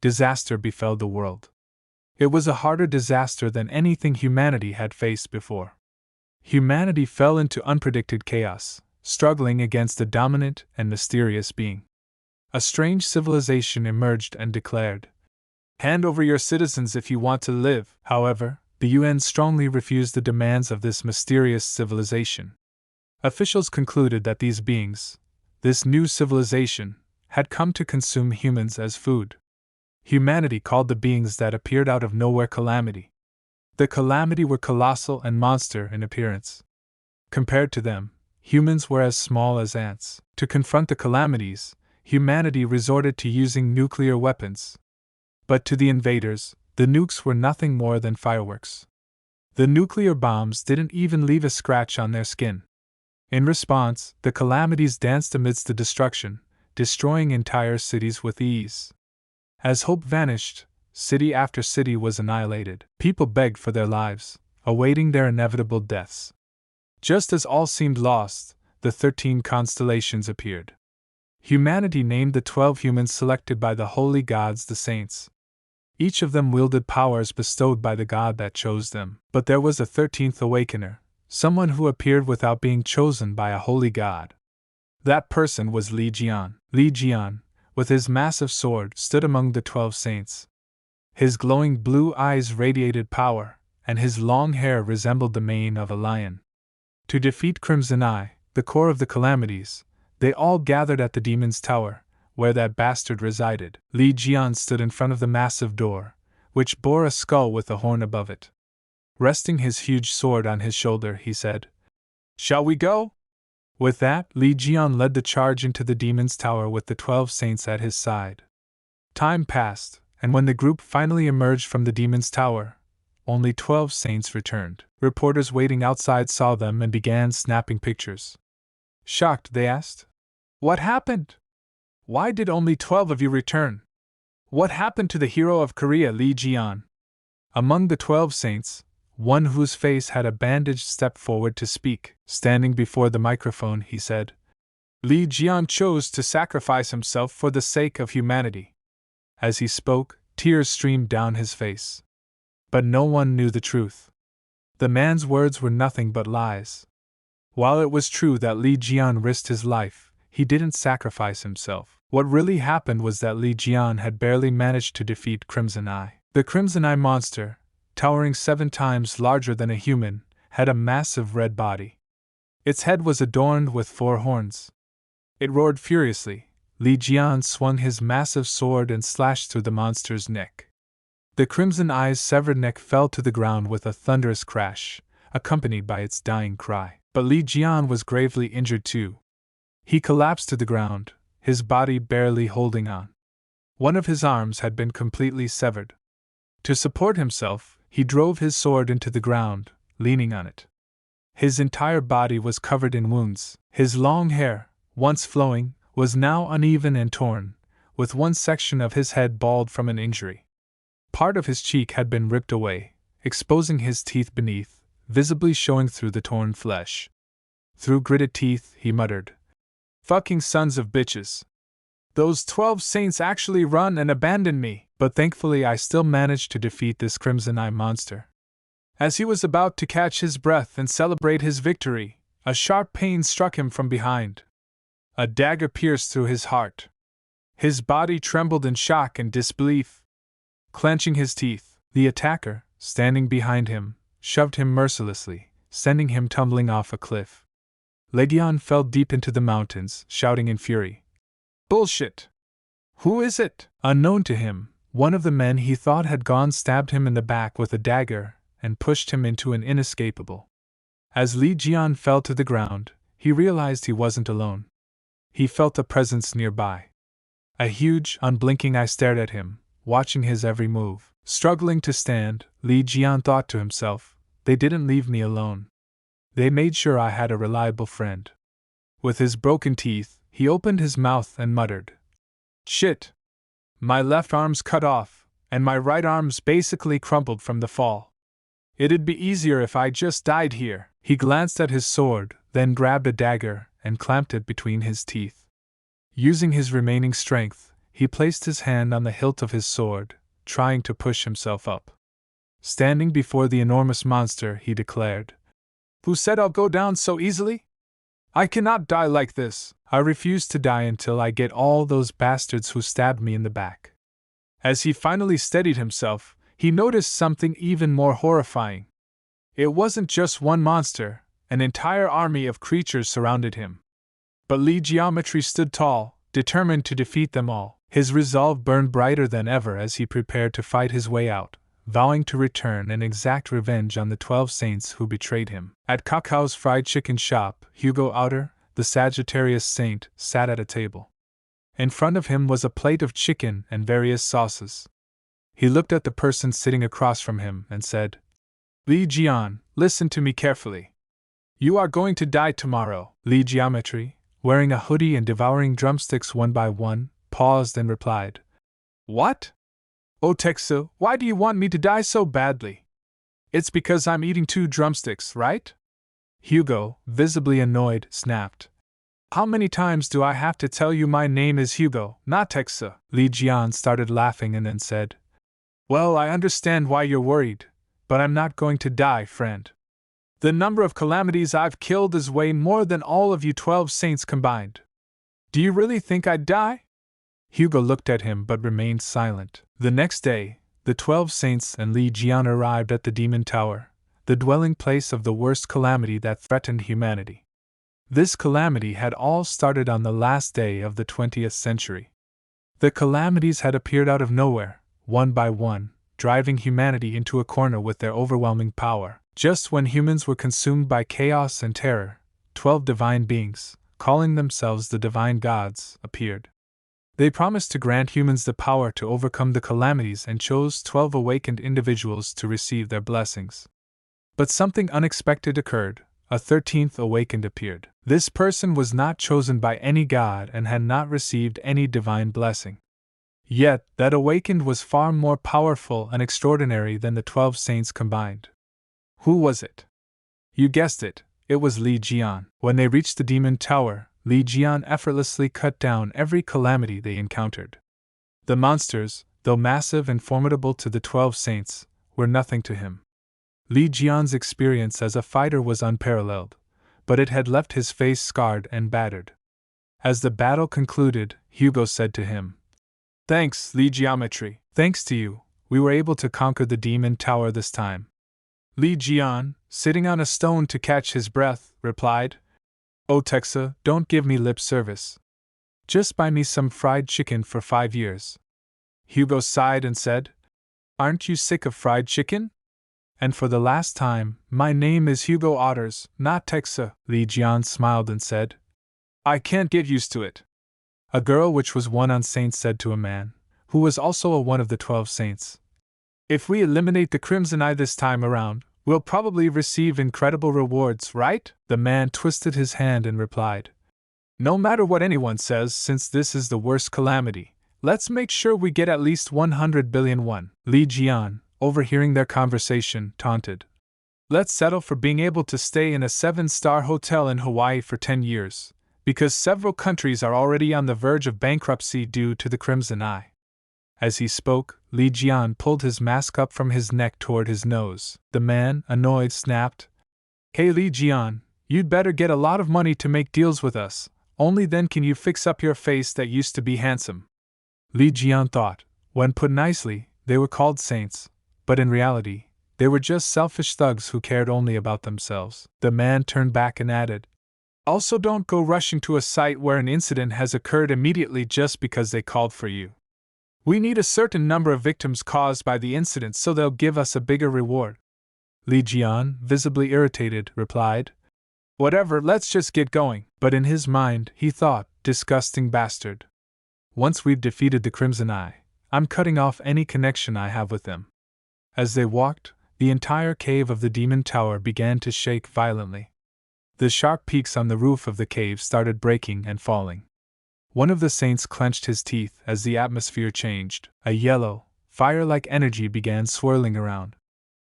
disaster befell the world. It was a harder disaster than anything humanity had faced before. Humanity fell into unpredicted chaos, struggling against a dominant and mysterious being. A strange civilization emerged and declared, "Hand over your citizens if you want to live." However, the UN strongly refused the demands of this mysterious civilization. Officials concluded that these beings, this new civilization, had come to consume humans as food. Humanity called the beings that appeared out of nowhere calamity. The calamity were colossal and monster in appearance. Compared to them, humans were as small as ants. To confront the calamities, humanity resorted to using nuclear weapons. But to the invaders, the nukes were nothing more than fireworks. The nuclear bombs didn't even leave a scratch on their skin. In response, the calamities danced amidst the destruction, destroying entire cities with ease. As hope vanished, city after city was annihilated. People begged for their lives, awaiting their inevitable deaths. Just as all seemed lost, the 13 constellations appeared. Humanity named the 12 humans selected by the holy gods the saints. Each of them wielded powers bestowed by the god that chose them. But there was a 13th awakener, someone who appeared without being chosen by a holy god. That person was Geon. Geon, with his massive sword, stood among the 12 saints. His glowing blue eyes radiated power, and his long hair resembled the mane of a lion. To defeat Crimson Eye, the core of the calamities, they all gathered at the demon's tower, where that bastard resided. Geon stood in front of the massive door, which bore a skull with a horn above it. Resting his huge sword on his shoulder, he said, "Shall we go?" With that, Geon led the charge into the demon's tower with the 12 saints at his side. Time passed, and when the group finally emerged from the demon's tower, only 12 saints returned. Reporters waiting outside saw them and began snapping pictures. Shocked, they asked, "What happened? Why did only 12 of you return? What happened to the hero of Korea, Geon?" Among the 12 saints, one whose face had a bandage stepped forward to speak. Standing before the microphone, he said, "Geon chose to sacrifice himself for the sake of humanity." As he spoke, tears streamed down his face. But no one knew the truth. The man's words were nothing but lies. While it was true that Geon risked his life, he didn't sacrifice himself. What really happened was that Geon had barely managed to defeat Crimson Eye. The Crimson Eye monster, towering 7 times larger than a human, had a massive red body. Its head was adorned with 4 horns. It roared furiously. Geon swung his massive sword and slashed through the monster's neck. The Crimson Eye's severed neck fell to the ground with a thunderous crash, accompanied by its dying cry. But Geon was gravely injured too. He collapsed to the ground, his body barely holding on. One of his arms had been completely severed. To support himself, he drove his sword into the ground, leaning on it. His entire body was covered in wounds. His long hair, once flowing, was now uneven and torn, with one section of his head bald from an injury. Part of his cheek had been ripped away, exposing his teeth beneath, visibly showing through the torn flesh. Through gritted teeth, he muttered, "Fucking sons of bitches. Those 12 saints actually run and abandon me." But thankfully I still managed to defeat this Crimson Eye monster. As he was about to catch his breath and celebrate his victory, a sharp pain struck him from behind. A dagger pierced through his heart. His body trembled in shock and disbelief. Clenching his teeth, the attacker, standing behind him, shoved him mercilessly, sending him tumbling off a cliff. Geon fell deep into the mountains, shouting in fury, "Bullshit! Who is it?" Unknown to him, one of the men he thought had gone stabbed him in the back with a dagger and pushed him into an inescapable. As Geon fell to the ground, he realized he wasn't alone. He felt a presence nearby. A huge, unblinking eye stared at him, watching his every move. Struggling to stand, Geon thought to himself, "They didn't leave me alone. They made sure I had a reliable friend." With his broken teeth, he opened his mouth and muttered, "Shit! My left arm's cut off, and my right arm's basically crumpled from the fall. It'd be easier if I just died here." He glanced at his sword, then grabbed a dagger and clamped it between his teeth. Using his remaining strength, he placed his hand on the hilt of his sword, trying to push himself up. Standing before the enormous monster, he declared, "Who said I'll go down so easily? I cannot die like this. I refuse to die until I get all those bastards who stabbed me in the back." As he finally steadied himself, he noticed something even more horrifying. It wasn't just one monster, an entire army of creatures surrounded him. But Lee Geometry stood tall, determined to defeat them all. His resolve burned brighter than ever as he prepared to fight his way out, vowing to return and exact revenge on the 12 saints who betrayed him. At Kakao's fried chicken shop, Hugo Outer, the Sagittarius saint, sat at a table. In front of him was a plate of chicken and various sauces. He looked at the person sitting across from him and said, "Lee Geon, listen to me carefully. You are going to die tomorrow." Lee Geometry, wearing a hoodie and devouring drumsticks one by one, paused and replied, "What? Oh Teksu, why do you want me to die so badly?" "It's because I'm eating 2 drumsticks, right?" Hugo, visibly annoyed, snapped. "How many times do I have to tell you my name is Hugo, not Teksu?" Lee Geon started laughing and then said, "Well, I understand why you're worried, but I'm not going to die, friend. The number of calamities I've killed is way more than all of you 12 saints combined. Do you really think I'd die?" Hugo looked at him but remained silent. The next day, the 12 saints and Lee Geon arrived at the Demon Tower, the dwelling place of the worst calamity that threatened humanity. This calamity had all started on the last day of the 20th century. The calamities had appeared out of nowhere, one by one, driving humanity into a corner with their overwhelming power. Just when humans were consumed by chaos and terror, 12 divine beings, calling themselves the divine gods, appeared. They promised to grant humans the power to overcome the calamities and chose 12 awakened individuals to receive their blessings. But something unexpected occurred. A 13th awakened appeared. This person was not chosen by any god and had not received any divine blessing. Yet, that awakened was far more powerful and extraordinary than the 12 saints combined. Who was it? You guessed it, it was Lee Geon. When they reached the Demon Tower, Lee Geon effortlessly cut down every calamity they encountered. The monsters, though massive and formidable to the 12 saints, were nothing to him. Lee Geon's experience as a fighter was unparalleled, but it had left his face scarred and battered. As the battle concluded, Hugo said to him, "Thanks, Lee Geometry. Thanks to you, we were able to conquer the Demon Tower this time." Lee Geon, sitting on a stone to catch his breath, replied, "Oh Teksa, don't give me lip service. Just buy me some fried chicken for 5 years." Hugo sighed and said, "Aren't you sick of fried chicken? And for the last time, my name is Hugo Otters, not Teksa." Lee Geon smiled and said, "I can't get used to it." A girl which was one on saints said to a man, who was also one of the 12 saints, "If we eliminate the Crimson Eye this time around, we'll probably receive incredible rewards, right?" The man twisted his hand and replied, "No matter what anyone says, since this is the worst calamity, let's make sure we get at least 100 billion won." Lee Geon, overhearing their conversation, taunted, "Let's settle for being able to stay in a 7-star hotel in Hawaii for 10 years, because several countries are already on the verge of bankruptcy due to the Crimson Eye." As he spoke, Lee Geon pulled his mask up from his neck toward his nose. The man, annoyed, snapped, "Hey Lee Geon, you'd better get a lot of money to make deals with us, only then can you fix up your face that used to be handsome." Lee Geon thought, when put nicely, they were called saints, but in reality, they were just selfish thugs who cared only about themselves. The man turned back and added, "Also don't go rushing to a site where an incident has occurred immediately just because they called for you. We need a certain number of victims caused by the incident so they'll give us a bigger reward." Lee Geon, visibly irritated, replied, "Whatever, let's just get going." But in his mind, he thought, "Disgusting bastard. Once we've defeated the Crimson Eye, I'm cutting off any connection I have with them." As they walked, the entire cave of the Demon Tower began to shake violently. The sharp peaks on the roof of the cave started breaking and falling. One of the saints clenched his teeth as the atmosphere changed. A yellow, fire-like energy began swirling around.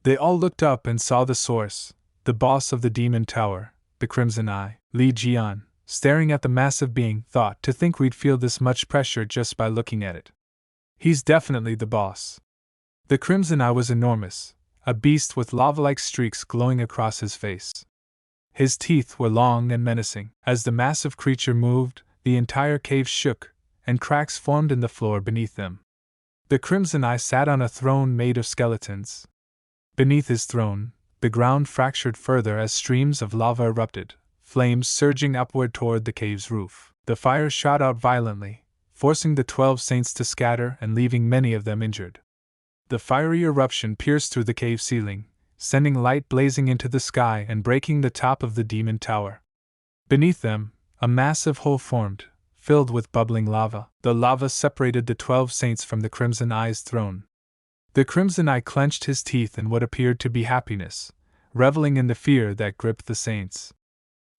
They all looked up and saw the source, the boss of the Demon Tower, the Crimson Eye. Lee Geon, staring at the massive being. Thought to think we'd feel this much pressure just by looking at it. He's definitely the boss. The crimson eye was enormous, a beast with lava-like streaks glowing across his face. His teeth were long and menacing. As the massive creature moved, the entire cave shook, and cracks formed in the floor beneath them. The crimson eye sat on a throne made of skeletons. Beneath his throne, the ground fractured further as streams of lava erupted, flames surging upward toward the cave's roof. The fire shot out violently, forcing the 12 saints to scatter and leaving many of them injured. The fiery eruption pierced through the cave ceiling, sending light blazing into the sky and breaking the top of the demon tower. Beneath them, a massive hole formed, filled with bubbling lava. The lava separated the 12 saints from the Crimson Eye's throne. The Crimson Eye clenched his teeth in what appeared to be happiness, reveling in the fear that gripped the saints.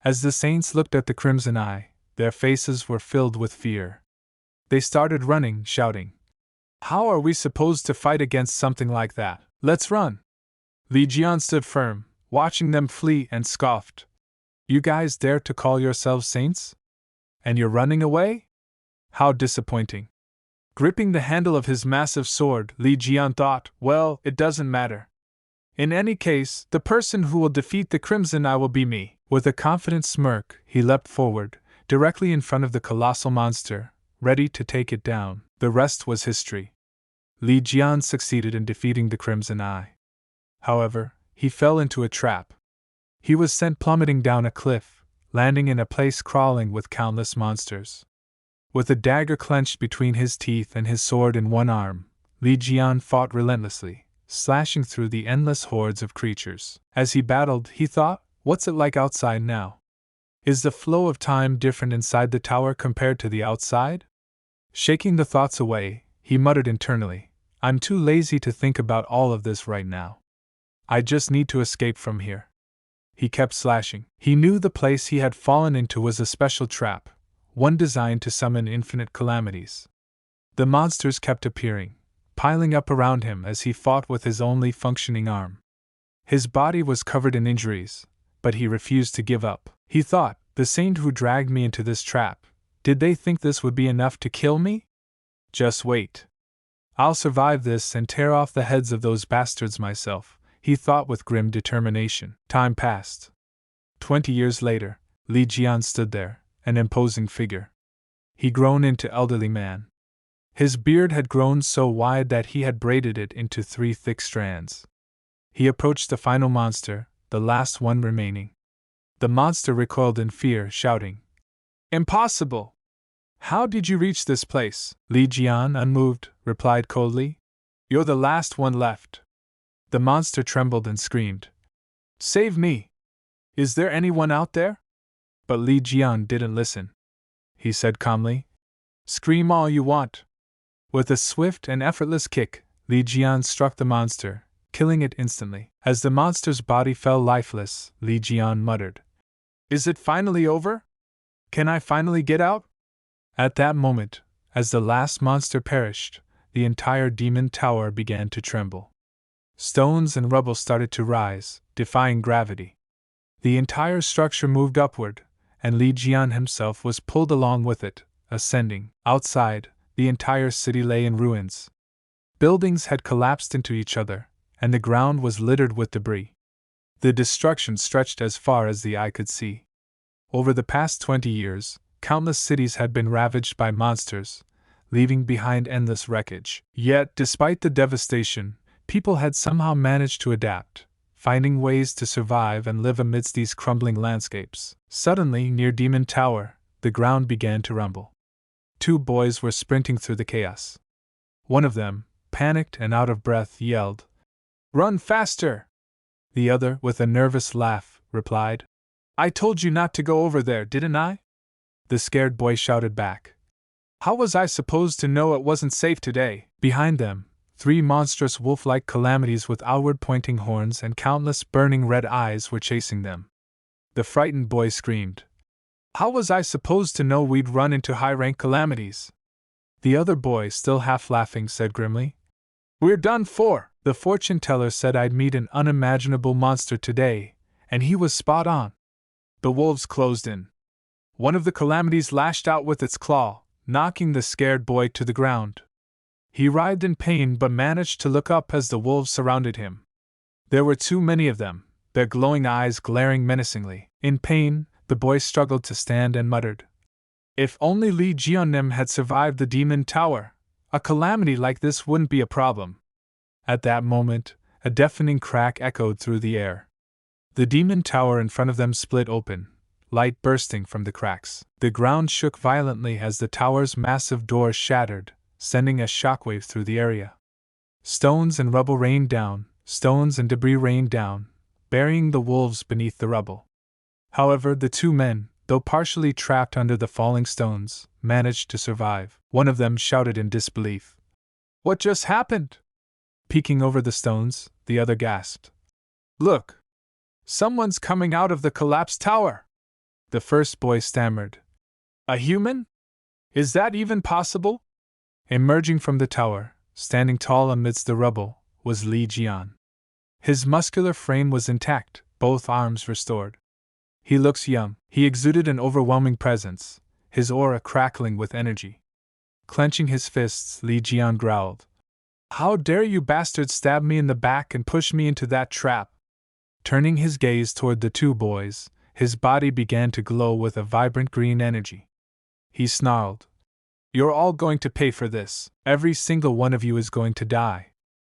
As the saints looked at the Crimson Eye, their faces were filled with fear. They started running, shouting, "How are we supposed to fight against something like that? Let's run!" Geon stood firm, watching them flee, and scoffed. "You guys dare to call yourselves saints? And you're running away? How disappointing." Gripping the handle of his massive sword, Geon thought, well, it doesn't matter. In any case, the person who will defeat the Crimson Eye will be me. With a confident smirk, he leapt forward, directly in front of the colossal monster, ready to take it down. The rest was history. Geon succeeded in defeating the Crimson Eye. However, he fell into a trap. He was sent plummeting down a cliff, landing in a place crawling with countless monsters. With a dagger clenched between his teeth and his sword in one arm, Geon fought relentlessly, slashing through the endless hordes of creatures. As he battled, he thought, what's it like outside now? Is the flow of time different inside the tower compared to the outside? Shaking the thoughts away, he muttered internally, I'm too lazy to think about all of this right now. I just need to escape from here. He kept slashing. He knew the place he had fallen into was a special trap, one designed to summon infinite calamities. The monsters kept appearing, piling up around him as he fought with his only functioning arm. His body was covered in injuries, but he refused to give up. He thought, the saint who dragged me into this trap, did they think this would be enough to kill me? Just wait. I'll survive this and tear off the heads of those bastards myself, he thought with grim determination. Time passed. 20 years later, Geon stood there, an imposing figure. He'd grown into elderly man. His beard had grown so wide that he had braided it into 3 thick strands. He approached the final monster, the last one remaining. The monster recoiled in fear, shouting, Impossible! How did you reach this place? Geon, unmoved, replied coldly, You're the last one left. The monster trembled and screamed, Save me! Is there anyone out there? But Geon didn't listen. He said calmly, Scream all you want. With a swift and effortless kick, Geon struck the monster, killing it instantly. As the monster's body fell lifeless, Geon muttered, Is it finally over? Can I finally get out? At that moment, as the last monster perished, the entire demon tower began to tremble. Stones and rubble started to rise, defying gravity. The entire structure moved upward, and Geon himself was pulled along with it, ascending. Outside, the entire city lay in ruins. Buildings had collapsed into each other, and the ground was littered with debris. The destruction stretched as far as the eye could see. Over the past 20 years, countless cities had been ravaged by monsters, leaving behind endless wreckage. Yet, despite the devastation, people had somehow managed to adapt, finding ways to survive and live amidst these crumbling landscapes. Suddenly, near Demon Tower, the ground began to rumble. 2 boys were sprinting through the chaos. One of them, panicked and out of breath, yelled, Run faster! The other, with a nervous laugh, replied, I told you not to go over there, didn't I? The scared boy shouted back, How was I supposed to know it wasn't safe today? Behind them, 3 monstrous wolf-like calamities with outward-pointing horns and countless burning red eyes were chasing them. The frightened boy screamed, How was I supposed to know we'd run into high-rank calamities? The other boy, still half-laughing, said grimly, We're done for! The fortune-teller said I'd meet an unimaginable monster today, and he was spot on. The wolves closed in. One of the calamities lashed out with its claw, knocking the scared boy to the ground. He writhed in pain but managed to look up as the wolves surrounded him. There were too many of them, their glowing eyes glaring menacingly. In pain, the boy struggled to stand and muttered, "If only Li Jiannim had survived the demon tower, a calamity like this wouldn't be a problem." At that moment, a deafening crack echoed through the air. The demon tower in front of them split open, light bursting from the cracks. The ground shook violently as the tower's massive doors shattered, sending a shockwave through the area. Stones and rubble rained down, stones and debris rained down, burying the wolves beneath the rubble. However, the two men, though partially trapped under the falling stones, managed to survive. One of them shouted in disbelief, "What just happened?" Peeking over the stones, the other gasped, "Look! Someone's coming out of the collapsed tower!" The first boy stammered, "A human? Is that even possible?" Emerging from the tower, standing tall amidst the rubble, was Li Jian. His muscular frame was intact, both arms restored. He looks young. He exuded an overwhelming presence, his aura crackling with energy. Clenching his fists, Li Jian growled, "How dare you bastards stab me in the back and push me into that trap?" Turning his gaze toward the two boys, his body began to glow with a vibrant green energy. He snarled, "You're all going to pay for this. Every single one of you is going to die."